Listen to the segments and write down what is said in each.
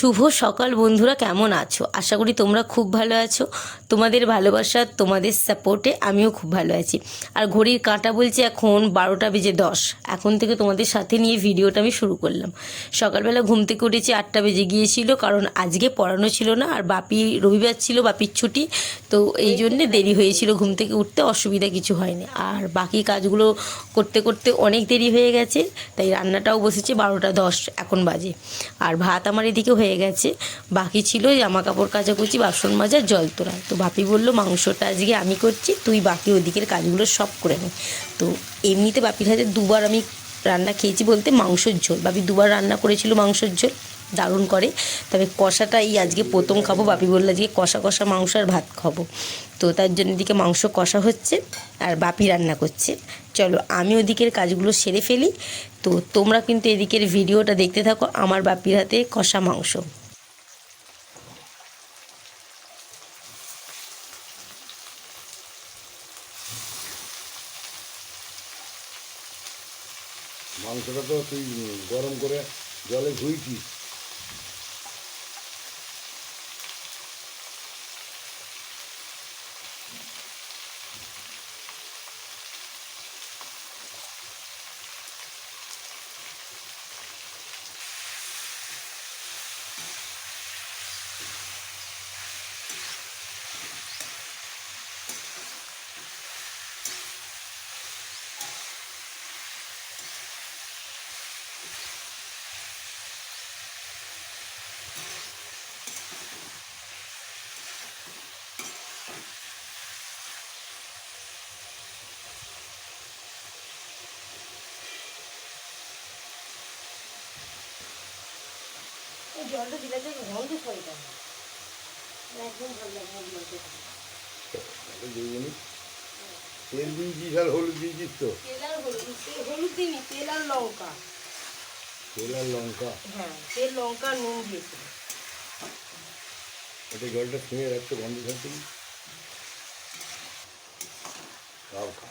শুভ সকাল বন্ধুরা, কেমন আছো? আশা করি তোমরা খুব ভালো আছো। তোমাদের ভালোবাসা, তোমাদের সাপোর্টে আমিও খুব ভালো আছি। আর ঘড়ির কাঁটা বলছে এখন 12টা বেজে 10। এখন থেকে তোমাদের সাথে নিয়ে ভিডিওটা আমি শুরু করলাম। সকালবেলা ঘুম থেকে উঠেছি 8টা বেজে গিয়েছিল, কারণ আজকে পড়ানো ছিল না, আর বাপি রবিবার ছিল, বাপির ছুটি, তো এই জন্যে দেরি হয়েছিল ঘুম থেকে উঠতে। অসুবিধা কিছু হয়নি। আর বাকি কাজগুলো করতে করতে অনেক দেরি হয়ে গেছে, তাই রান্নাটাও বসেছে 12টা 10 এখন বাজে। আর ভাত আমার এদিকে হয়ে গেছে, বাকি ছিল জামা কাপড় কাচাকুচি, বাসন মাজা, জল তোলা। তো বাপি বলল মাংসটা আজকে আমি করছি, তুই বাকি ওদিকের কাজগুলো সব করে নে। তো এমনিতে বাপির হাতে দুবার আমি রান্না খেয়েছি, বলতে মাংসের ঝোল। বাপি দুবার রান্না করেছিল মাংসের ঝোল, দারুণ করে। তবে কষাটা এই আজকে প্রথম খাবো। বাপি বললো আজকে কষা কষা মাংস আর ভাত খাবো, তো তার জন্য এদিকে মাংস কষা হচ্ছে আর বাপি রান্না করছে। চলো আমি ওদিকের কাজগুলো সেরে ফেলি। তো তোমরা কিন্তু এদিকের ভিডিওটা দেখতে থাকো, আমার বাপির হাতে কষা মাংস। মাংসটা তো তুই গরম করে জলে ধুইছিস। জলটা দিলে গন্ধ ছড়িয়ে একদম ভালো লাগে। তেল দিয়েছিস আর হলুদ দিয়েছিস তো? তেল আর হলুদ, হলুদ দিইনি, তেল আর লঙ্কা। তেল আর লঙ্কা? হ্যাঁ, তেল লঙ্কা নুন দিয়েছিল। এটা জলটা শুয়ে রাখতে গন্ধ থাকতে তাও খা।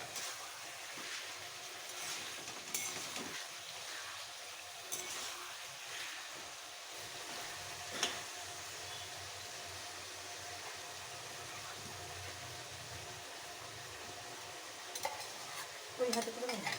ওই হাতে করে নাও।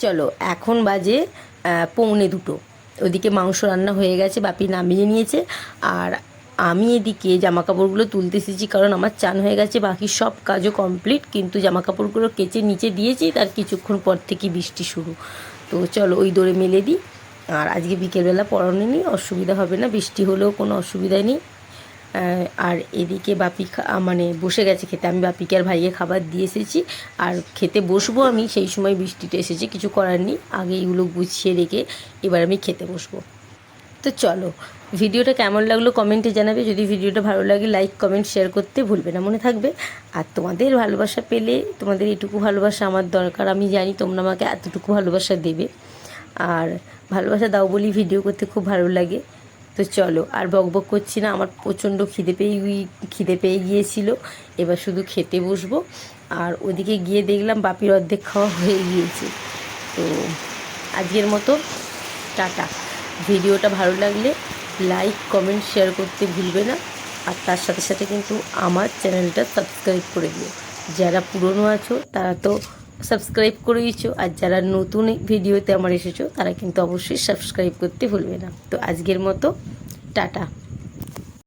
চলো এখন বাজে 1:45। ওদিকে মাংস রান্না হয়ে গেছে, বাপি নামিয়ে নিয়েছে, আর আমি এদিকে জামা কাপড়গুলো তুলতে এসেছি, কারণ আমার চান হয়ে গেছে, বাকি সব কাজও কমপ্লিট, কিন্তু জামা কাপড়গুলো কেচে নিচে দিয়েছি, তার কিছুক্ষণ পর থেকে বৃষ্টি শুরু। তো চলো ওই দড়ে মেলে দিই। আর আজকে বিকেলবেলা পড়ানো নেই, অসুবিধা হবে না, বৃষ্টি হলেও কোনো অসুবিধা নেই। আর এদিকে বাপি মানে বসে গেছে খেতে, আমি বাপিকে আর ভাইকে খাবার দিয়ে এসেছি, আর খেতে বসবো আমি, সেই সময় বৃষ্টিটা এসেছে, কিছু করার নেই, আগে এইগুলো গুছিয়ে রেখে এবার আমি খেতে বসবো। তো চলো, ভিডিওটা কেমন লাগলো কমেন্টে জানাবে, যদি ভিডিওটা ভালো লাগে লাইক কমেন্ট শেয়ার করতে ভুলবে না, মনে থাকবে। আর তোমাদের ভালোবাসা পেলে, তোমাদের এটুকু ভালোবাসা আমার দরকার, আমি জানি তোমরা আমাকে এতটুকু ভালোবাসা দেবে, আর ভালোবাসা দাও বলি ভিডিও করতে খুব ভালো লাগে। তো চলো আর বকবক করছি না, আমার প্রচণ্ড খিদে পেয়ে গিয়েছিল, এবার শুধু খেতে বসবো। আর ওদিকে গিয়ে দেখলাম বাপির অর্ধেক খাওয়া হয়ে গিয়েছে। তো আজকের মতো টাটা। ভিডিওটা ভালো লাগলে লাইক কমেন্ট শেয়ার করতে ভুলবে না, আর তার সাথে সাথে কিন্তু আমার চ্যানেলটা সাবস্ক্রাইব করে দিও। যারা পুরনো আছো তারা তো সাবস্ক্রাইব করে দিচ্ছ, আর যারা নতুন ভিডিওতে আমার এসেছো তারা কিন্তু অবশ্যই সাবস্ক্রাইব করতে ভুলবে না। তো আজকের মতো টাটা।